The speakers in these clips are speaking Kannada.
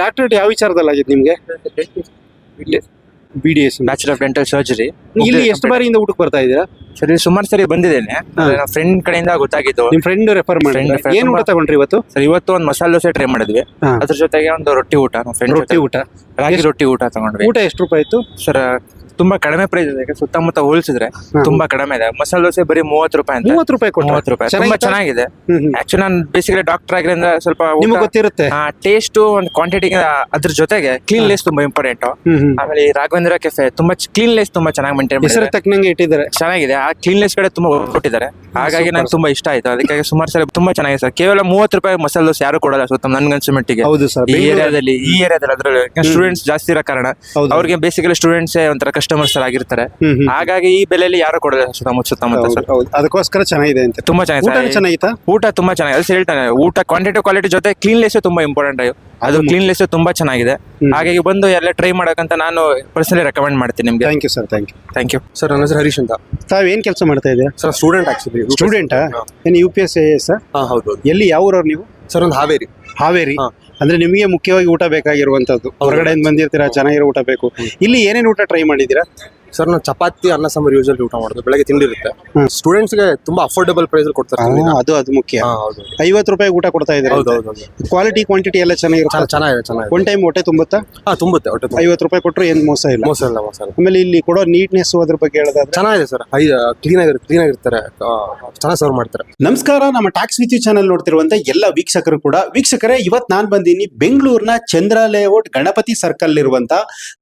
ಡಾಕ್ಟರೇಟ್ ಯಾವ ವಿಚಾರದಲ್ಲಾಗಿತ್ತು ನಿಮ್ಗೆ? BDS bachelor of dental surgery. ಇಲ್ಲಿ ಎಷ್ಟು ಬಾರಿಯಿಂದ ಊಟಕ್ಕೆ ಬರ್ತಾ ಇದ್ದೀರಾ? ಸರಿ, ಸುಮಾರು ಸರಿ ಬಂದಿದ್ದೇನೆ. ನನ್ನ ಫ್ರೆಂಡ್ ಕಡೆಯಿಂದ ಗೊತ್ತಾಗಿದ್ದು. ನಿಮ್ ಫ್ರೆಂಡ್ ರೆಫರ್ ಮಾಡಿ ಏನ್ ಊಟ ತಗೊಂಡ್ರಿ ಇವತ್ತು? ಸರ್, ಇವತ್ತು ಒಂದು ಮಸಾಲೆ ದೋಸೆ ಟ್ರೈ ಮಾಡಿದ್ವಿ. ಅದ್ರ ಜೊತೆಗೆ ಒಂದು ರೊಟ್ಟಿ ಊಟ, ಫ್ರೆಂಡ್ ರೊಟ್ಟಿ ಊಟ, ರಾಗಿ ರೊಟ್ಟಿ ಊಟ ತಗೊಂಡ್ವಿ. ಊಟ ಎಷ್ಟು ರೂಪಾಯಿ ಇತ್ತು ಸರ್? ತುಂಬಾ ಕಡಿಮೆ ಪ್ರೈಸ್ ಇದೆ, ಸುತ್ತಮುತ್ತ ಹೋಲಿಸಿದ್ರೆ ತುಂಬಾ ಕಡಿಮೆ ಇದೆ. ಮಸಾಲೆ ದೋಸೆ ಬರೀ 30 ರೂಪಾಯಿ ಅಂತ. 30 ರೂಪಾಯಿ ಕೊಟ್ಟು 30 ರೂಪಾಯಿ ತುಂಬಾ ಚೆನ್ನಾಗಿದೆ. ಆಕ್ಚುಲಿ ನಾನು ಬೇಸಿಕಲಿ ಡಾಕ್ಟರ್ ಆಗಿರೋದ್ರಿಂದ ಸ್ವಲ್ಪ ನಿಮ್ಗೆ ಗೊತ್ತಿರುತ್ತೆ ಟೇಸ್ಟ್ ಒಂದು ಕ್ವಾಂಟಿಟಿ. ಅದ್ರ ಜೊತೆಗೆ ಕ್ಲೀನ್ಲೆಸ್ ತುಂಬಾ ಇಂಪಾರ್ಟೆಂಟ್. ಆಮೇಲೆ ಈ ರಾಘವೇಂದ್ರ ಕೆಫೆ ತುಂಬಾ ಕ್ಲೀನ್ಲೆಸ್ ತುಂಬಾ ಚೆನ್ನಾಗಿ ಮೇಂಟೈನ್ ಹೆಸರು ತಕ್ಕನಂಗೆ ಇಟ್ಟಿದ್ದಾರೆ. ಚೆನ್ನಾಗಿದೆ. ಆ ಕ್ಲೀನ್ಲೆಸ್ ಕಡೆ ತುಂಬಾ ಕೊಟ್ಟಿದ್ದಾರೆ. ಹಾಗಾಗಿ ನಂಗೆ ತುಂಬಾ ಇಷ್ಟ ಆಯ್ತು. ಅದಕ್ಕೆ ಸುಮಾರು ಸಲ ತುಂಬಾ ಚೆನ್ನಾಗಿದೆ ಸರ್. ಕೇವಲ 30 ರೂಪಾಯಿ ಮಸಾಲೆ ದೋಸೆ ಯಾರು ಕೊಡಲ್ಲ ಸುತ್ತ ನನ್ಗನ್ಸೋ ಮಟ್ಟಿಗೆ. ಹೌದು ಸರ್. ಈ ಏರಿಯಾದಲ್ಲಿ ಅದ್ರಲ್ಲಿ ಸ್ಟೂಡೆಂಟ್ಸ್ ಜಾಸ್ತಿ ಇರೋ ಕಾರಣ ಅವ್ರಿಗೆ ಬೇಸಿಕಲಿ ಸ್ಟೂಡೆಂಟ್ಸ್ ಒಂಥರ ಕಸ್ಟಮರ್ಸ್ ಆಗಿರ್ತಾರೆ. ಹಾಗಾಗಿ ಈ ಬೆಲೆಯಲ್ಲಿ ಯಾರು ಕೊಡಲ್ಲ ಸುತ್ತಮುತ್ತ ಸರ್. ಅದಕ್ಕೋಸ್ಕರ ಚೆನ್ನಾಗಿದೆ ಅಂತ. ತುಂಬಾ ಚೆನ್ನಾಗಿತ್ತು. ಊಟ ತುಂಬಾ ಚೆನ್ನಾಗಿದೆ. ಅದು ಹೇಳ್ತಾನೆ, ಊಟ ಕ್ವಾಂಟಿಟಿ ಕ್ವಾಲಿಟಿ ಜೊತೆ ಕ್ಲೀನ್ಲೆಸ್ ತುಂಬಾ ಇಂಪಾರ್ಟೆಂಟ್. ಅದು ಕ್ಲೀನ್ಲೆಸ್ ತುಂಬಾ ಚೆನ್ನಾಗಿದೆ. ಹಾಗಾಗಿ ಬಂದು ಎಲ್ಲ ಟ್ರೈ ಮಾಡಕ್ಕಂತ ನಾನು ಪರ್ಸನಲಿ ರೆಕಮೆಂಡ್ ಮಾಡ್ತೀನಿ ನಿಮ್ಗೆ. Thank you sir. Thank you sir. ನನ್ನ ಹೆಸರು ಹರೀಶ್ ಅಂತ. ತಾವ್ ಏನ್ ಕೆಲಸ ಮಾಡ್ತಾ ಇದ್ದೀರಾ? Sir, student actually. ಸ್ಟೂಡೆಂಟಾ? ಏನು UPS ಸರ್? ಹೌದು. ಎಲ್ಲಿ, ಯಾವ ಊರವ್ರು ನೀವು? ಸರ್, ಒಂದು ಹಾವೇರಿ. ಅಂದ್ರೆ ನಿಮಗೆ ಮುಖ್ಯವಾಗಿ ಊಟ ಬೇಕಾಗಿರುವಂತದ್ದು. ಹೊರಗಡೆಯಿಂದ ಬಂದಿರ್ತೀರಾ, ಚೆನ್ನಾಗಿರೋ ಊಟ ಬೇಕು. ಇಲ್ಲಿ ಏನೇನು ಊಟ ಟ್ರೈ ಮಾಡಿದ್ದೀರಾ? ಸರ್, ನಾವು ಚಪಾತಿ, ಅನ್ನ ಸಾಂಬಾರ್ ಯೂಶಲಿ ಊಟ ಮಾಡೋದು. ಬೆಳಗ್ಗೆ ತಿಂಡಿ ಇರುತ್ತೆ. ಸ್ಟೂಡೆಂಟ್ಸ್ಗೆ ತುಂಬಾ ಅಫೋರ್ಡಬಲ್ ಪ್ರೈಸ್ ಕೊಡ್ತಾರೆ. ಅದು ಮುಖ್ಯ. 50 ರೂಪಾಯಿ ಊಟ ಕೊಡ್ತಾ ಇದ್ದಾರೆ. ಕ್ವಾಲಿಟಿ ಕ್ವಾಂಟಿಟಿ ಎಲ್ಲ ಚೆನ್ನಾಗಿರುತ್ತೆ. ಒನ್ ಟೈಮ್ ಹೊಟ್ಟೆ ತುಂಬುತ್ತಾ? ತುಂಬುತ್ತೆ. 50 ರೂಪಾಯಿ ಕೊಟ್ಟರು ಏನ್ ಮೋಸ ಇಲ್ಲ. ಆಮೇಲೆ ಇಲ್ಲಿ ಕೊಡೋ ನೀಟ್ನೆಸ್ ಅದ್ರ ಬಗ್ಗೆ ಹೇಳೋದಾದ್ರೆ ಚೆನ್ನಾಗಿದೆ ಸರ್. ಕ್ಲೀನ್ ಆಗಿರ್ತಾರೆ, ಚೆನ್ನಾಗಿ ಸರ್ವ್ ಮಾಡ್ತಾರೆ. ನಮಸ್ಕಾರ. ನಮ್ಮ ಟ್ಯಾಕ್ಸ್ ವಿತ್ ಯು ಚಾನಲ್ ನೋಡ್ತಿರುವಂತ ಎಲ್ಲ ವೀಕ್ಷಕರು ಕೂಡ. ವೀಕ್ಷಕರೇ, ಇವತ್ತು ನಾನು ಬಂದೀನಿ ಬೆಂಗಳೂರಿನ ಚಂದ್ರ ಲೇಔಟ್ ಗಣಪತಿ ಸರ್ಕಲ್ ಇರುವಂತ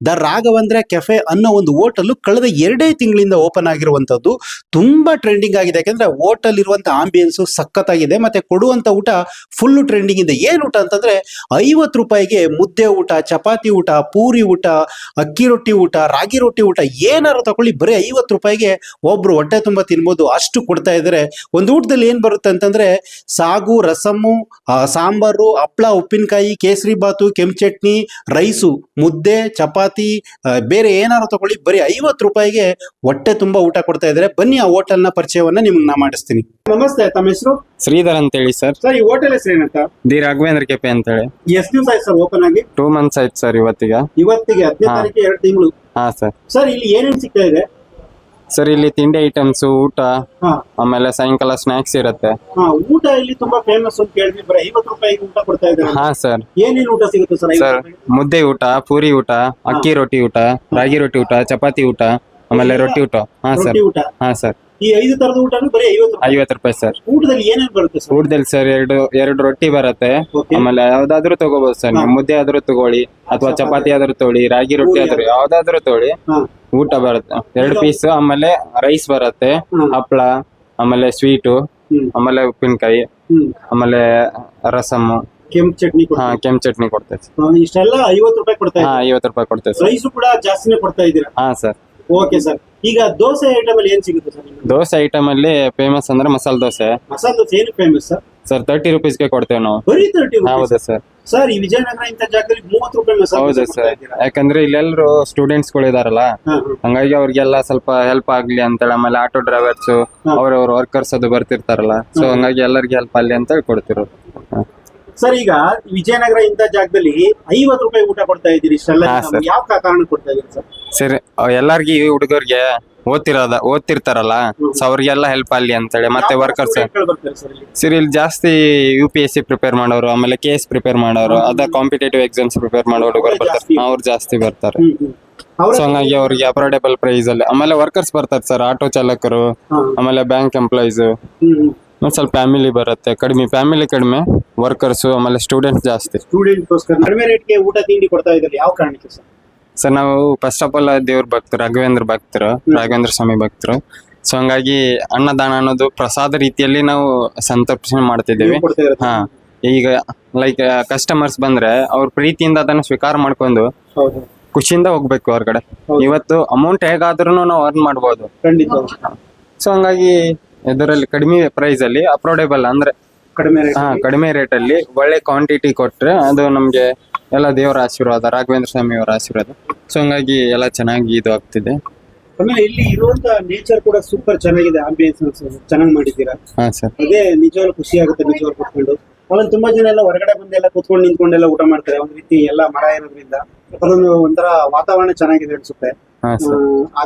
ದ ರಾಘವೇಂದ್ರ ಕೆಫೆ ಅನ್ನೋ ಒಂದು ಹೋಟೆಲ್. ಕಳೆದ 2 ತಿಂಗಳಿಂದ ಓಪನ್ ಆಗಿರುವಂತದ್ದು. ತುಂಬಾ ಟ್ರೆಂಡಿಂಗ್ ಆಗಿದೆ. ಯಾಕಂದ್ರೆ ಹೋಟೆಲ್ ಇರುವಂತ ಆಂಬಿಯನ್ಸ್ ಸಖತ್ತಾಗಿದೆ, ಮತ್ತೆ ಕೊಡುವಂತ ಊಟ ಫುಲ್ ಟ್ರೆಂಡಿಂಗ್ ಇದೆ. ಏನ್ ಊಟ ಅಂತಂದ್ರೆ 50 ರೂಪಾಯಿಗೆ ಮುದ್ದೆ ಊಟ, ಚಪಾತಿ ಊಟ, ಪೂರಿ ಊಟ, ಅಕ್ಕಿ ರೊಟ್ಟಿ ಊಟ, ರಾಗಿ ರೊಟ್ಟಿ ಊಟ ಏನಾರು ತಗೊಳ್ಳಿ, ಬರೀ 50 ರೂಪಾಯಿಗೆ ಒಬ್ರು ಹೊಟ್ಟೆ ತುಂಬಾ ತಿನ್ಬೋದು, ಅಷ್ಟು ಕೊಡ್ತಾ ಇದ್ದಾರೆ. ಒಂದು ಊಟದಲ್ಲಿ ಏನ್ ಬರುತ್ತೆ ಅಂತಂದ್ರೆ ಸಾಗು, ರಸಮ್ಮು, ಸಾಂಬಾರು, ಹಪ್ಪಳ, ಉಪ್ಪಿನಕಾಯಿ, ಕೇಸರಿ ಬಾತು, ಕೆಂಪು ಚಟ್ನಿ, ರೈಸು, ಮುದ್ದೆ, ಚಪಾತಿ, ಬೇರೆ ಏನಾರು ತಗೊಳ್ಳಿ, ಬರೀ 50 ರೂಪಾಯಿಗೆ ಹೊಟ್ಟೆ ತುಂಬಾ ಊಟ ಕೊಡ್ತಾ ಇದ್ದಾರೆ. ಬನ್ನಿ ಆ ಹೋಟೆಲ್ ನ ಪರಿಚಯವನ್ನ ನಿಮ್ಗೆ ನಾ ಮಾಡಿಸ್ತೀನಿ. ನಮಸ್ತೆ, ತಮ್ಮ ಹೆಸರು? ಶ್ರೀಧರ್ ಅಂತ ಹೇಳಿ ಸರ್. ಸರ್, ಈ ಹೋಟೆಲ್ ಹೆಸರು ಏನಂತ? ದಿ ರಾಘವೇಂದ್ರ ಕೆಫೆ ಅಂತ ಹೇಳಿ. ಎಷ್ಟು ದಿವಸ ಆಯ್ತು ಸರ್ ಓಪನ್ ಆಗಿ? 2 ಮಂತ್ಸ್ ಆಯ್ತು ಸರ್. ಇವತ್ತಿಗೆ 15 ತಾರೀಕಿಗೆ 2 ತಿಂಗಳು. ಹಾ ಸರ್. ಸರ್, ಇಲ್ಲಿ ಏನೇನು ಸಿಗ್ತಾ ಇದೆ? ಸರ್, ಇಲ್ಲಿ ತಿಂಡಿ ಐಟಮ್ಸ್, ಊಟ, ಆಮೇಲೆ ಸಾಯಂಕಾಲ ಸ್ನಾಕ್ಸ್ ಇರುತ್ತೆ. ಊಟ ಇಲ್ಲಿ ತುಂಬಾ ಫೇಮಸ್ ಅಂತ ಕೇಳಿದ್ವಿ. ಬರೀ 50 ರೂಪಾಯಿಗೆ ಊಟ ಕೊಡ್ತಾ ಇದ್ದಾರೆ. ಹಾ ಸರ್. ಏನೇನು ಊಟ ಸಿಗುತ್ತೆ ಸರ್? ಸರ್, ಮುದ್ದೆ ಊಟ, ಪೂರಿ ಊಟ, ಅಕ್ಕಿ ರೊಟ್ಟಿ ಊಟ, ರಾಗಿ ರೊಟ್ಟಿ ಊಟ, ಚಪಾತಿ ಊಟ, ಆಮೇಲೆ ರೊಟ್ಟಿ ಊಟ. ಹಾ ಸರ್. ಹಾ ಸರ್. ಈ 5 ತರದ ಊಟನು ಬರೀ 50 ರೂಪಾಯಿ ಸರ್. ಊಟದಲ್ಲಿ ಏನೇನು ಬರುತ್ತೆ ಸರ್? ಊಟದಲ್ಲಿ ಸರ್ ಎರಡು ರೊಟ್ಟಿ ಬರುತ್ತೆ. ಆಮೇಲೆ ಯಾವ್ದಾದ್ರು ತಗೋಬಹುದು ಸರ್. ನೀವು ಮುದ್ದೆ ಆದ್ರೂ ತಗೊಳ್ಳಿ, ಅಥವಾ ಚಪಾತಿ ಆದ್ರೂ ತಗೊಳ್ಳಿ, ರಾಗಿ ರೊಟ್ಟಿ ಆದ್ರೂ ಯಾವ್ದಾದ್ರು ತಗೊಳ್ಳಿ, ಊಟ ಬರುತ್ತೆ. 2 ಪೀಸ್. ಆಮೇಲೆ ರೈಸ್ ಬರುತ್ತೆ, ಹಪ್ಪಳ, ಆಮೇಲೆ ಸ್ವೀಟು, ಆಮೇಲೆ ಉಪ್ಪಿನಕಾಯಿ, ಆಮೇಲೆ ರಸಮ್ಮು, ಕೆಂಪು ಚಟ್ನಿ. ಕೆಂಪು ಚಟ್ನಿ ಕೊಡ್ತೇವೆ. ಇಷ್ಟೆಲ್ಲ 50 ರೂಪಾಯಿ ಕೊಡ್ತಾ ಇದ್ದೀರಾ? 50 ರೂಪಾಯಿ ಕೊಡ್ತೇವೆ. ರೈಸು ಕೂಡ ಜಾಸ್ತಿನೇ ಕೊಡ್ತಾ ಇದ್ದೀರಾ? ಹಾ ಸರ್. Okay sir. ಈಗ ದೋಸೆ ಐಟಮ್ ಅಲ್ಲಿ ಏನ್ ಸಿಗುತ್ತೆ ಸರ್? ದೋಸೆ ಐಟಮ್ ಅಲ್ಲಿ ಫೇಮಸ್ ಅಂದ್ರೆ ಮಸಾಲೆ ದೋಸೆ. ಮಸಾಲೆ ದೋಸೆ ಏನು ಫೇಮಸ್ ಸರ್? ಸರ್, 30 ರುಪೀಸ್ಗೆ ಕೊಡ್ತೇವೆ ನಾವು. ಬರೀ 30 ರೂಪಾಯಿ? ಹೌದು ಸರ್. ಸರ್, ಈ ವಿಜಯನಗರ ಇಂಥ ಜಾಗದಲ್ಲಿ 30 ರೂಪಾಯಿ ಮಸಾಲೆ ಹೌದು ಸರ್. ಯಾಕಂದ್ರೆ ಇಲ್ಲೆಲ್ಲರೂ ಸ್ಟೂಡೆಂಟ್ಸ್ ಗಳು ಇದಾರಲ್ಲ, ಹಂಗಾಗಿ ಅವ್ರಿಗೆಲ್ಲ ಸ್ವಲ್ಪ ಹೆಲ್ಪ್ ಆಗ್ಲಿ ಅಂತೇಳಿ, ಆಮೇಲೆ ಆಟೋ ಡ್ರೈವರ್ಸ್ ಅವ್ರವ್ರ ವರ್ಕರ್ಸ್ ಅದು ಬರ್ತಿರ್ತಾರಲ್ಲ, ಸೊ ಹಂಗಾಗಿ ಎಲ್ಲರಿಗೆ ಹೆಲ್ಪ್ ಆಗ್ಲಿ ಅಂತ ಕೊಡ್ತಿರೋದು. ಸರ್, ಈಗ ವಿಜಯನಗರ ಇಂಥ ಜಾಗದಲ್ಲಿ 50 ರೂಪಾಯಿ ಊಟ ಕೊಡ್ತಾ ಇದ್ದೀರಿ. ಇಷ್ಟೆಲ್ಲ ಯಾವ ಕಾರಣ ಕೊಡ್ತಾ ಇದ್ದೀರಿ ಸರ್? ಸರಿ, ಎಲ್ಲಾರ್ಗಿ ಹುಡುಗರಿಗೆ ಓದ್ತಿರ್ತಾರಲ್ಲ, ಸೊ ಅವ್ರಿಗೆಲ್ಲ ಹೆಲ್ಪ್ ಆಗ್ಲಿ ಅಂತೇಳಿ. ಮತ್ತೆ ವರ್ಕರ್ಸ್ ಸರಿ, ಇಲ್ಲಿ ಜಾಸ್ತಿ UPSC ಪ್ರಿಪೇರ್ ಮಾಡೋರು, ಆಮೇಲೆ KS ಪ್ರಿಪೇರ್ ಮಾಡೋರು, ಅದರ್ ಕಾಂಪಿಟೇಟಿವ್ ಎಕ್ಸಾಮ್ಸ್ ಪ್ರಿಪೇರ್ ಮಾಡೋ ಹುಡುಗರು ಬರ್ತಾರೆ, ಅವ್ರು ಜಾಸ್ತಿ ಬರ್ತಾರೆ. ಸೊ ಹಂಗಾಗಿ ಅವ್ರಿಗೆ ಅಫೋರ್ಡೆಬಲ್ ಪ್ರೈಸ್ ಅಲ್ಲಿ. ಆಮೇಲೆ ವರ್ಕರ್ಸ್ ಬರ್ತಾರೆ ಸರ್, ಆಟೋ ಚಾಲಕರು, ಆಮೇಲೆ ಬ್ಯಾಂಕ್ ಎಂಪ್ಲಾಯೀಸ್, ಸ್ವಲ್ಪ ಫ್ಯಾಮಿಲಿ ಬರುತ್ತೆ. ಫ್ಯಾಮಿಲಿ ಕಡಿಮೆ, ವರ್ಕರ್ಸ್, ಆಮೇಲೆ ಸ್ಟೂಡೆಂಟ್ಸ್ ಜಾಸ್ತಿ. ಕಡಿಮೆ ರೇಟ್ಗೆ ಊಟ ತಿಂಡಿ ಕೊಡ್ತಾ ಇದ್ದಾರೆ. ಯಾವ ಕಾರಣಕ್ಕೆ ಸರ್? ಸರ್, ನಾವು ಫಸ್ಟ್ ಆಫ್ ಆಲ್ ದೇವ್ರ ಭಕ್ತರು, ರಾಘವೇಂದ್ರ ಸ್ವಾಮಿ ಭಕ್ತರು. ಸೊ ಹಂಗಾಗಿ ಅನ್ನದಾನ ಅನ್ನೋದು ಪ್ರಸಾದ ರೀತಿಯಲ್ಲಿ ನಾವು ಸಂತರ್ಪಣೆ ಮಾಡ್ತಿದ್ದೇವೆ. ಹಾ, ಈಗ ಲೈಕ್ ಕಸ್ಟಮರ್ಸ್ ಬಂದ್ರೆ ಅವ್ರ ಪ್ರೀತಿಯಿಂದ ಅದನ್ನ ಸ್ವೀಕಾರ ಮಾಡ್ಕೊಂಡು ಖುಷಿಯಿಂದ ಹೋಗ್ಬೇಕು ಹೊರಗಡೆ. ಇವತ್ತು ಅಮೌಂಟ್ ಹೇಗಾದ್ರೂ ನಾವು ಅರ್ನ್ ಮಾಡ್ಬೋದು. ಸೊ ಹಂಗಾಗಿ ಇದರಲ್ಲಿ ಕಡಿಮೆ ಪ್ರೈಸ್ ಅಲ್ಲಿ ಅಫೋರ್ಡೆಬಲ್ ಅಂದ್ರೆ ಕಡಿಮೆ ರೇಟ್ ಅಲ್ಲಿ ಒಳ್ಳೆ ಕ್ವಾಂಟಿಟಿ ಕೊಟ್ರೆ ಅದು ನಮ್ಗೆ ಎಲ್ಲ ದೇವರ ಆಶೀರ್ವಾದ, ರಾಘವೇಂದ್ರ ಸ್ವಾಮಿ ಅವರ ಆಶೀರ್ವಾದ. ಸೊ ಹಂಗಾಗಿ ಎಲ್ಲ ಚೆನ್ನಾಗಿ ಇದು ಆಗ್ತಿದೆ. ಆಮೇಲೆ ಇಲ್ಲಿ ಇರುವಂತ ನೇಚರ್ ಕೂಡ ಸೂಪರ್ ಚೆನ್ನಾಗಿದೆ. ಆಂಬಿಯನ್ಸ್ ಚೆನ್ನಾಗಿ ಮಾಡಿದ್ದೀರಾ. ಹಾ ಸರ್. ಅದೇ ನಿಜವಾಗ್ಲೂ ಖುಷಿ ಆಗುತ್ತೆ ನಿಜವಾಗ್ಲೂ ಕೂತ್ಕೊಂಡು. ಅಲ್ಲೊಂದು ತುಂಬಾ ಜನ ಎಲ್ಲ ಹೊರಗಡೆ ಬಂದೆಲ್ಲ ಕೂತ್ಕೊಂಡು ನಿಂತ್ಕೊಂಡೆಲ್ಲ ಊಟ ಮಾಡ್ತಾರೆ. ಒಂದ್ ರೀತಿ ಎಲ್ಲ ಮರ ಇರೋದ್ರಿಂದ ಅದೊಂದು ಒಂಥರ ವಾತಾವರಣ ಚೆನ್ನಾಗಿದೆ ಅನ್ಸುತ್ತೆ. ಹಾ ಸರ್.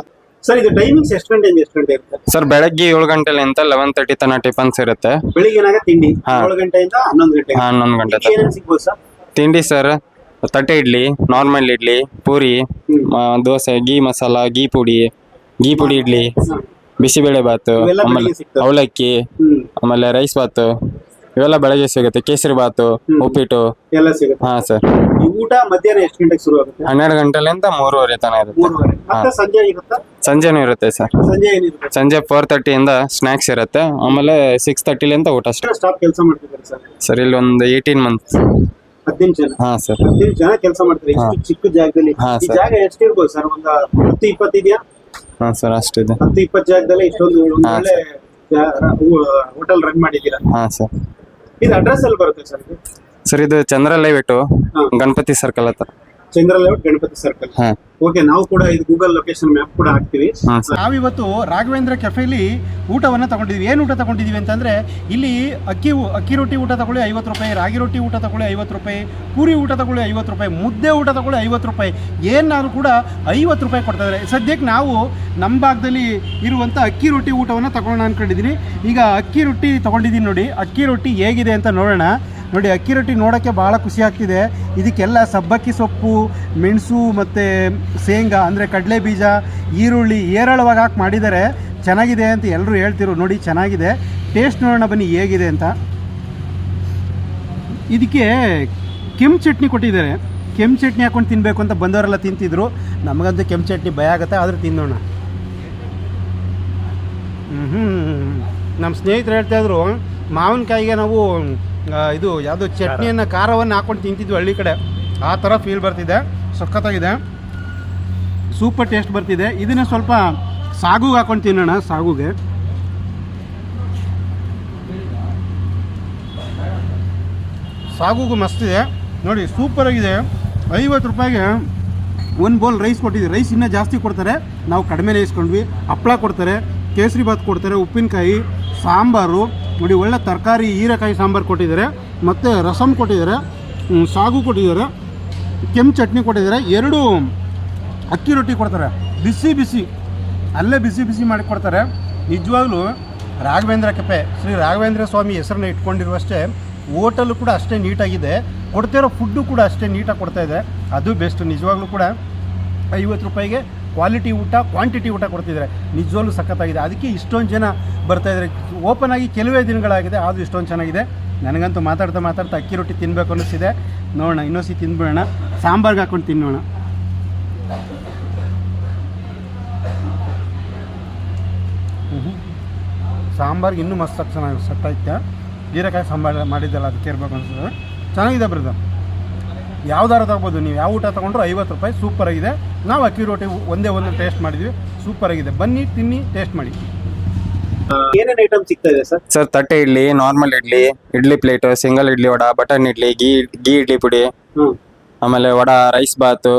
ಸರ್ ಇದು ಟೈಮಿಂಗ್ಸ್ ಎಷ್ಟು ಗಂಟೆಯಿಂದ ಎಷ್ಟು ಗಂಟೆ ಇರುತ್ತೆ? ಸರ್ ಬೆಳಗ್ಗೆ 7 ಗಂಟೆಲಿಂದ 11:30 ತನಕ ಟಿಫನ್ಸ್ ಇರುತ್ತೆ. ಬೆಳಿಗ್ಗೆನಾಗ ತಿಂಡಿ ಹಾ. 7 ಗಂಟೆಯಿಂದ 11 ಗಂಟೆ. 11 ಗಂಟೆ ತನಕ ಏನೇನು ಸಿಗ್ಬೋದು ಸರ್? ತಿಂಡಿ ಸರ್ ತಟ್ಟೆ ಇಡ್ಲಿ, ನಾರ್ಮಲ್ ಇಡ್ಲಿ, ಪೂರಿ, ದೋಸೆ, ಗೀ ಮಸಾಲ, ಗೀ ಪುಡಿ ಇಡ್ಲಿ, ಬಿಸಿಬೇಳೆ ಬಾತು, ಇವೆಲ್ಲ ಆಮೇಲೆ ಬೆಳಿಗ್ಗೆ ಸಿಗ್ತವೆ. ಅವಲಕ್ಕಿ, ಆಮೇಲೆ ರೈಸ್ ಬಾತು ಇವೆಲ್ಲ ಬೆಳಗ್ಗೆ ಸಿಗುತ್ತೆ. ಕೇಸರಿ ಬಾತು, ಉಪ್ಪಿಟ್ಟು. ಎಲ್ಲ ಸಿಗುತ್ತೆ. ಹಾ ಸರ್. ಈ ಊಟ ಮಧ್ಯಾಹ್ನ ಎಷ್ಟು ಗಂಟೆಗೆ ಶುರು ಆಗುತ್ತೆ? 12 ಗಂಟೆಲಿಂದ 3:30 ತನಕ ಇರುತ್ತೆ. 3:30. ಮತ್ತೆ ಸಂಜೆ ಇರುತ್ತಾ? ಸಂಜೆನೂ ಇರುತ್ತೆ ಸರ್. ಸಂಜೆ ಏನಿರುತ್ತೆ? ಸಂಜೆ 4:30 ಇಂದ ಸ್ನಾಕ್ಸ್ ಇರುತ್ತೆ. ಆಮೇಲೆ 6:30 ಊಟ ಸ್ಟಾರ್ಟ್. ಸ್ಟಾಫ್ ಕೆಲಸ ಮಾಡ್ತಿದ್ದಾರೆ ಸರ್? ಸರ್ ಇಲ್ಲಿ ಒಂದು 18 ಮಂತ್ಸ್. 15 ಜನ. ಹಾ ಸರ್. 15 ಜನ ಕೆಲಸ ಮಾಡ್ತಾರೆ ಹಾ. ಇಷ್ಟು ಚಿಕ್ಕ ಜಾಗದಲ್ಲಿ. ಹಾ, ಈ ಸರ್. ಜಾಗ ಎಷ್ಟಿರ್ಬೋದು ಸರ್? ಒಂದು 10-20 ಇದೆಯಾ? ಹಾ ಸರ್ ಅಷ್ಟಿದೆ. 10-20 ಜಾಗದಲ್ಲಿ ಇಷ್ಟೊಂದು ಒಂದು ಹಾ, ಒಳ್ಳೆ ಹೋಟೆಲ್ ರನ್ ಮಾಡಿದ್ದೀರಾ. ಹಾ ಸರ್. ಇದು ಅಡ್ರೆಸ್ ಅಲ್ಲಿ ಬರುತ್ತೆ ಸರ್? ಇದು ಸರ್ ಇದು ಚಂದ್ರ ಲೈವಿಟ್ಟು ಹಾ. ಗಣಪತಿ ಸರ್ಕಲ್ ಹತ್ರ. ಚಂದ್ರ ಲೇಔಟ್ ಗಣಪತಿ ಸರ್ಕಲ್. ಹಾ. ಓಕೆ, ನಾವು ಕೂಡ ಇದು ಗೂಗಲ್ ಲೊಕೇಶನ್ ಮ್ಯಾಪ್ ಕೂಡ ಹಾಕ್ತಿವಿ. ಹಾ ಸರ್. ನಾವಿವತ್ತು ರಾಘವೇಂದ್ರ ಕೆಫೆಲಿ ಊಟವನ್ನು ತಗೊಂಡಿದ್ವಿ. ಏನು ಊಟ ತಗೊಂಡಿದ್ದೀವಿ ಅಂತಂದರೆ, ಇಲ್ಲಿ ಅಕ್ಕಿ ರೊಟ್ಟಿ ಊಟ ತಗೊಳ್ಳಿ 50 ರೂಪಾಯಿ, ರಾಗಿ ರೊಟ್ಟಿ ಊಟ ತಗೊಳ್ಳಿ 50 ರೂಪಾಯಿ, ಪೂರಿ ಊಟ ತಗೊಳ್ಳಿ 50 ರೂಪಾಯಿ, ಮುದ್ದೆ ಊಟ ತಗೊಳ್ಳಿ 50 ರೂಪಾಯಿ, ಏನಾದ್ರು ಕೂಡ 50 ರೂಪಾಯಿ ಕೊಡ್ತಾ ಇದ್ದಾರೆ. ಸದ್ಯಕ್ಕೆ ನಾವು ನಮ್ಮ ಭಾಗದಲ್ಲಿ ಇರುವಂಥ ಅಕ್ಕಿ ರೊಟ್ಟಿ ಊಟವನ್ನು ತಗೊಳ್ಳೋಣ ಅಂದ್ಕೊಂಡಿದ್ದೀನಿ. ಈಗ ಅಕ್ಕಿ ರೊಟ್ಟಿ ತೊಗೊಂಡಿದ್ದೀನಿ ನೋಡಿ. ಅಕ್ಕಿ ರೊಟ್ಟಿ ಹೇಗಿದೆ ಅಂತ ನೋಡೋಣ. ನೋಡಿ, ಅಕ್ಕಿ ರೊಟ್ಟಿ ನೋಡೋಕ್ಕೆ ಭಾಳ ಖುಷಿ ಆಗ್ತಿದೆ. ಇದಕ್ಕೆಲ್ಲ ಸಬ್ಬಕ್ಕಿ ಸೊಪ್ಪು, ಮೆಣಸು ಮತ್ತು ಶೇಂಗಾ ಅಂದರೆ ಕಡಲೆ ಬೀಜ, ಈರುಳ್ಳಿ ಹೇರಳವಾಗಿ ಹಾಕಿ ಮಾಡಿದ್ದಾರೆ. ಚೆನ್ನಾಗಿದೆ ಅಂತ ಎಲ್ಲರೂ ಹೇಳ್ತಿರು. ನೋಡಿ ಚೆನ್ನಾಗಿದೆ. ಟೇಸ್ಟ್ ನೋಡೋಣ ಬನ್ನಿ ಹೇಗಿದೆ ಅಂತ. ಇದಕ್ಕೆ ಕೆಂಪು ಚಟ್ನಿ ಕೊಟ್ಟಿದ್ದಾರೆ. ಕೆಂಪು ಚಟ್ನಿ ಹಾಕ್ಕೊಂಡು ತಿನ್ನಬೇಕು ಅಂತ ಬಂದವರೆಲ್ಲ ತಿಂತಿದ್ರು. ನಮಗಂತೂ ಕೆಂಪು ಚಟ್ನಿ ಭಯ ಆಗುತ್ತೆ, ಆದರೂ ತಿನ್ನೋಣ. ನಮ್ಮ ಸ್ನೇಹಿತರು ಹೇಳ್ತಾಯಿದ್ರು, ಮಾವಿನಕಾಯಿಗೆ ನಾವು ಇದು ಯಾವುದೋ ಚಟ್ನಿಯನ್ನು ಖಾರವನ್ನು ಹಾಕ್ಕೊಂಡು ತಿಂತಿದ್ವಿ ಹಳ್ಳಿ ಕಡೆ. ಆ ಥರ ಫೀಲ್ ಬರ್ತಿದೆ. ಸಖತ್ತಾಗಿದೆ, ಸೂಪರ್ ಟೇಸ್ಟ್ ಬರ್ತಿದೆ. ಇದನ್ನು ಸ್ವಲ್ಪ ಸಾಗುಗೆ ಹಾಕ್ಕೊಂಡು ತಿನ್ನೋಣ. ಸಾಗುಗೆ ಮಸ್ತಿದೆ ನೋಡಿ, ಸೂಪರಾಗಿದೆ. 50 ರೂಪಾಯಿಗೆ ಒಂದು ಬೌಲ್ ರೈಸ್ ಕೊಟ್ಟಿದ್ದೀವಿ. ರೈಸ್ ಇನ್ನೂ ಜಾಸ್ತಿ ಕೊಡ್ತಾರೆ, ನಾವು ಕಡಿಮೆನೇ ಇಸ್ಕೊಂಡ್ವಿ. ಹಪ್ಪಳ ಕೊಡ್ತಾರೆ, ಕೇಸರಿ ಬಾತ್ ಕೊಡ್ತಾರೆ, ಉಪ್ಪಿನಕಾಯಿ, ಸಾಂಬಾರು ನೋಡಿ, ಒಳ್ಳೆ ತರಕಾರಿ ಹೀರೆಕಾಯಿ ಸಾಂಬಾರು ಕೊಟ್ಟಿದ್ದಾರೆ, ಮತ್ತು ರಸಮ್ ಕೊಟ್ಟಿದ್ದಾರೆ, ಸಾಗು ಕೊಟ್ಟಿದ್ದಾರೆ, ಕೆಂಪು ಚಟ್ನಿ ಕೊಟ್ಟಿದ್ದಾರೆ, 2 ಅಕ್ಕಿ ರೊಟ್ಟಿ ಕೊಡ್ತಾರೆ. ಬಿಸಿ ಅಲ್ಲೇ ಬಿಸಿ ಮಾಡಿ ಕೊಡ್ತಾರೆ. ನಿಜವಾಗ್ಲೂ ರಾಘವೇಂದ್ರ ಕೆಫೆ, ಶ್ರೀ ರಾಘವೇಂದ್ರ ಸ್ವಾಮಿ ಹೆಸರನ್ನ ಇಟ್ಕೊಂಡಿರುವಷ್ಟೇ ಹೋಟೆಲು ಕೂಡ ಅಷ್ಟೇ ನೀಟಾಗಿದೆ. ಕೊಡ್ತಿರೋ ಫುಡ್ಡು ಕೂಡ ಅಷ್ಟೇ ನೀಟಾಗಿ ಕೊಡ್ತಾಯಿದೆ. ಅದು ಬೆಸ್ಟ್. ನಿಜವಾಗ್ಲೂ ಕೂಡ 50 ರೂಪಾಯಿಗೆ ಕ್ವಾಲಿಟಿ ಊಟ, ಕ್ವಾಂಟಿಟಿ ಊಟ ಕೊಡ್ತಿದ್ದಾರೆ. ನಿಜವಾಗ್ಲೂ ಸಖತ್ತಾಗಿದೆ. ಅದಕ್ಕೆ ಇಷ್ಟೊಂದು ಜನ ಬರ್ತಾಯಿದ್ದಾರೆ. ಓಪನ್ ಆಗಿ ಕೆಲವೇ ದಿನಗಳಾಗಿದೆ, ಆದರೂ ಇಷ್ಟೊಂದು ಚೆನ್ನಾಗಿದೆ. ನನಗಂತೂ ಮಾತಾಡ್ತಾ ಅಕ್ಕಿ ರೊಟ್ಟಿ ತಿನ್ನಬೇಕು ಅನ್ನಿಸ್ತಿದೆ. ನೋಡೋಣ, ಇನ್ನೊಂದು ತಿಂದ್ಬಿಡೋಣ. ಸಾಂಬಾರ್ಗೆ ಹಾಕ್ಕೊಂಡು ತಿನ್ನೋಣ. ಸಾಂಬಾರ್ಗೆ ಇನ್ನೂ ಮಸ್ತ್ ಚೆನ್ನಾಗಿ ಸೆಟ್ ಐತೆ. ಹೀರೆಕಾಯಿ ಸಾಂಬಾರು ಮಾಡಿದ್ದಲ್ಲ, ಅದಕ್ಕೆ ಇರಬೇಕು ಅನ್ಸುತ್ತೆ. ಚೆನ್ನಾಗಿದೆ ಬ್ರದರ್. ಯಾವ್ದಾರು ತಗೋಬೋದು ನೀವು. ಯಾವ ಊಟ ತೊಗೊಂಡ್ರು 50 ರೂಪಾಯಿ. ಸೂಪರಾಗಿದೆ. ನಾವು ಅಕ್ಕಿ ರೊಟ್ಟಿ ಒಂದೇ ಒಂದು ಟೇಸ್ಟ್ ಮಾಡಿದ್ವಿ, ಸೂಪರಾಗಿದೆ. ಬನ್ನಿ ತಿನ್ನಿ, ಟೇಸ್ಟ್ ಮಾಡಿ. ಏನೇನು ಐಟಮ್ ಸಿಗ್ತಾ ಇದೆ ಸರ್? ಸರ್ ತಟ್ಟೆ idli, normal idli plate, single idli vada, button idli, ghee idli ಪುಡಿ, ಆಮೇಲೆ ವಡ, ರೈಸ್ ಬಾತು,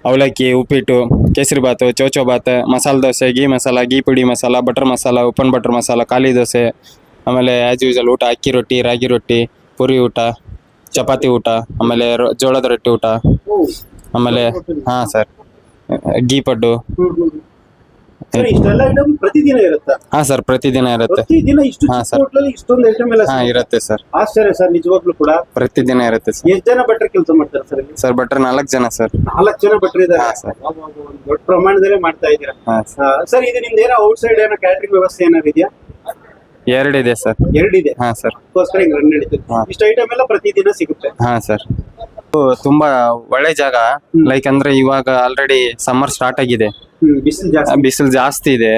ಅವಲಕ್ಕಿ, ಉಪ್ಪಿಟ್ಟು, ಕೇಸರಿ ಬಾತು, ಚೌಚೌ ಬಾತ್, ಮಸಾಲೆ ದೋಸೆ, ಗೀ ಮಸಾಲ, ಗೀ ಪುಡಿ masala, butter masala, open butter masala, ಖಾಲಿ ದೋಸೆ, ಆಮೇಲೆ ಆ್ಯಸ್ ಯೂಸಲ್ ಊಟ, ಅಕ್ಕಿ ರೊಟ್ಟಿ, ರಾಗಿ ರೊಟ್ಟಿ, ಪುರಿ ಊಟ, ಚಪಾತಿ ಊಟ, ಆಮೇಲೆ ಜೋಳದ ರೊಟ್ಟಿ ಊಟ, ಆಮೇಲೆ ಹಾಂ ಸರ್ ಗೀ ಪಡ್ಡು. ಸರ್ ಇಷ್ಟೆಲ್ಲ ಐಟಮ್ ಪ್ರತಿದಿನ ಇರುತ್ತಾ? ಹಾಂ ಸರ್ ಪ್ರತಿದಿನ ಇರುತ್ತೆ. ಪ್ರತಿದಿನ ಇಷ್ಟು ಹಾ, ಸರ್. ಹೋಟ್ಲಲ್ಲಿ ಇಷ್ಟೊಂದು ಐಟಮ್ ಎಲ್ಲ ಹಾಂ ಇರುತ್ತೆ ಸರ್. ಆಶ್ಚರ್ಯ ಸರ್, ನಿಜವಾಗ್ಲೂ ಕೂಡ. ಪ್ರತಿದಿನ ಇರುತ್ತೆ ಸರ್. ಎಷ್ಟು ಜನ ಭಟ್ರು ಕೆಲಸ ಮಾಡ್ತಾರೆ ಸರ್ ಇಲ್ಲಿ? ಸರ್ ಭಟ್ರು 4 ಜನ ಸರ್. 4 ಜನ ಭಟ್ರು ಇದ್ದಾರೆ. ಹಾ, ಸರ್. ಒಂದು ದೊಡ್ಡ ಪ್ರಮಾಣದಲ್ಲೇ ಮಾಡ್ತಾ ಇದ್ದೀರಾ. ಹಾಂ ಸರ್ ಇದು ನಿಮ್ದು ಏನೋ ಔಟ್ಸೈಡ್ ಏನೋ ಕ್ಯಾಟರಿಂಗ್ ವ್ಯವಸ್ಥೆ ಏನಾದ್ರು ಇದೆಯಾ? 2 ಇದೆ ಸರ್. 2 ಇದೆ. ಹಾಂ ಸರ್. ಅದಕ್ಕೋಸ್ಕರ ಹಿಂಗ್ ರನ್ ನಡೀತದೆ. ಹಾ. ಇಷ್ಟು ಐಟಮ್ ಎಲ್ಲ ಪ್ರತಿದಿನ ಸಿಗುತ್ತೆ. ಹಾಂ ಸರ್. ತುಂಬಾ ಒಳ್ಳೆ ಜಾಗ. ಲೈಕ್ ಅಂದ್ರೆ ಇವಾಗ ಆಲ್ರೆಡಿ ಸಮ್ಮರ್ ಸ್ಟಾರ್ಟ್ ಆಗಿದೆ, ಬಿಸಿಲು ಜಾಸ್ತಿ. ಬಿಸಿಲು ಜಾಸ್ತಿ ಇದೆ.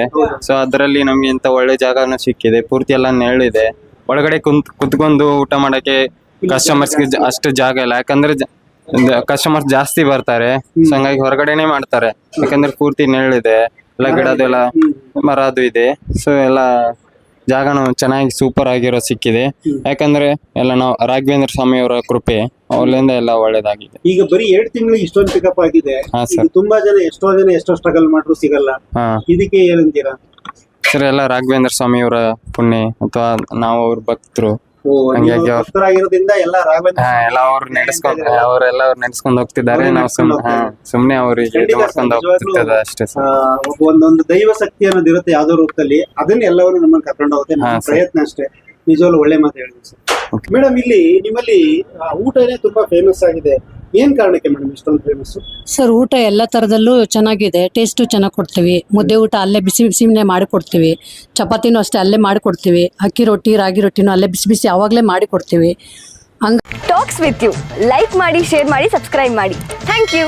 ಸೊ ಅದರಲ್ಲಿ ನಮ್ಗೆ ಇಂತ ಒಳ್ಳೆ ಜಾಗನೂ ಸಿಕ್ಕಿದೆ. ಪೂರ್ತಿ ಎಲ್ಲ ನೆರಳಿದೆ. ಒಳಗಡೆ ಕುತ್ಕೊಂಡು ಊಟ ಮಾಡಕ್ಕೆ ಕಸ್ಟಮರ್ಸ್ಗೆ ಅಷ್ಟು ಜಾಗ ಇಲ್ಲ. ಯಾಕಂದ್ರೆ ಕಸ್ಟಮರ್ಸ್ ಜಾಸ್ತಿ ಬರ್ತಾರೆ. ಸೊ ಹಂಗಾಗಿ ಹೊರಗಡೆನೆ ಮಾಡ್ತಾರೆ. ಯಾಕಂದ್ರೆ ಪೂರ್ತಿ ನೆರಳಿದೆ, ಎಲ್ಲ ಗಿಡದೆಲ್ಲ ಮರ ಅದು ಇದೆ. ಸೊ ಎಲ್ಲ ಜಾಗನು ಚೆನ್ನಾಗಿ ಸೂಪರ್ ಆಗಿರೋ ಸಿಕ್ಕಿದೆ. ಯಾಕಂದ್ರೆ ಎಲ್ಲ ನಾವು ರಾಘವೇಂದ್ರ ಸ್ವಾಮಿ ಅವರ ಕೃಪೆ, ಅವರಿಂದ ಎಲ್ಲ ಒಳ್ಳೇದಾಗಿದೆ. ಈಗ ಬರೀ 2 ತಿಂಗಳು ಇಷ್ಟೊಂದು ಪಿಕಪ್ ಆಗಿದೆ. ಹಾ, ಇದು ಸರ್. ತುಂಬಾ ಜನ ಎಷ್ಟೋ ಸ್ಟ್ರಗಲ್ ಮಾಡ್ರು ಸಿಗಲ್ಲ. ಹಾ ಇದಕ್ಕೆ ಏನಂತೀರಾ? ಸರ್ ಎಲ್ಲ ರಾಘವೇಂದ್ರ ಸ್ವಾಮಿ ಅವರ ಪುಣ್ಯ ಅಥವಾ ನಾವು ಅವ್ರ ಭಕ್ತರು, ಹಂಗಾಗಿ ಅವ್ರು ಭಕ್ತರಾಗಿರೋದ್ರಿಂದ ಎಲ್ಲ ರಾಘವೇಂದ್ರ ಎಲ್ಲ ಅವ್ರು ಅವರೆಲ್ಲ ಅವ್ರು ನಡೆಸ್ಕೊಂಡು ಹೋಗ್ತಿದ್ದಾರೆ. ಅವ್ರೇ ನಾವು ನಡ್ಸ್ಕೊಂಡ್ ಹೋಗ್ತಾರೆ. ಸುಮ್ನೆ ಅವ್ರಿಗೆ ಇದು ಖಂಡಿತ ಮಾಡ್ಕೊಂಡು ಸರ್, ಹೋಗ್ತಿರ್ತದ ಅಷ್ಟೇ ಸರ್. ಒಂದೊಂದು ದೈವ ಶಕ್ತಿ ಅನ್ನೋದು ಇರುತ್ತೆ ಯಾವ್ದೋ ರೂಪದಲ್ಲಿ, ಅದನ್ನ ಎಲ್ಲವರು ನಮ್ಮನ್ನ ಕರ್ಕೊಂಡು ಹೋಗುತ್ತೆ. ನಮ್ಮ ಹಾ, ಸರ್. ಪ್ರಯತ್ನ ಅಷ್ಟೇ. ನಿಜವಾಗ್ಲೂ ಒಳ್ಳೆ ಮಾತು ಹೇಳಿದ್ರಿ ಸರ್. ಮೇಡಮ್, ಇಲ್ಲಿ ನಿಮ್ಮಲ್ಲಿ ಊಟನೇ ತುಂಬಾ ಫೇಮಸ್ ಆಗಿದೆ. ಏನ್ ಕಾರಣಕ್ಕೆ ಮೇಡಮ್ ಇಷ್ಟೊಂದು ಫೇಮಸ್? ಸರ್, ಊಟ ಎಲ್ಲ ಥರದಲ್ಲೂ ಚೆನ್ನಾಗಿದೆ, ಟೇಸ್ಟು ಚೆನ್ನಾಗಿ ಕೊಡ್ತೀವಿ. ಮುದ್ದೆ ಊಟ ಅಲ್ಲೇ ಬಿಸಿ ಬಿಸಿನೇ ಮಾಡಿಕೊಡ್ತೀವಿ, ಚಪಾತಿನೂ ಅಷ್ಟೇ ಅಲ್ಲೇ ಮಾಡಿಕೊಡ್ತೀವಿ, ಅಕ್ಕಿ ರೊಟ್ಟಿ ರಾಗಿ ರೊಟ್ಟಿನೂ ಅಲ್ಲೇ ಬಿಸಿ ಬಿಸಿ ಆವಾಗಲೇ ಮಾಡಿಕೊಡ್ತೀವಿ. ಟಾಕ್ಸ್ ವಿತ್ ಯು ಲೈಕ್ ಮಾಡಿ, ಶೇರ್ ಮಾಡಿ, ಸಬ್ಸ್ಕ್ರೈಬ್ ಮಾಡಿ. Thank you.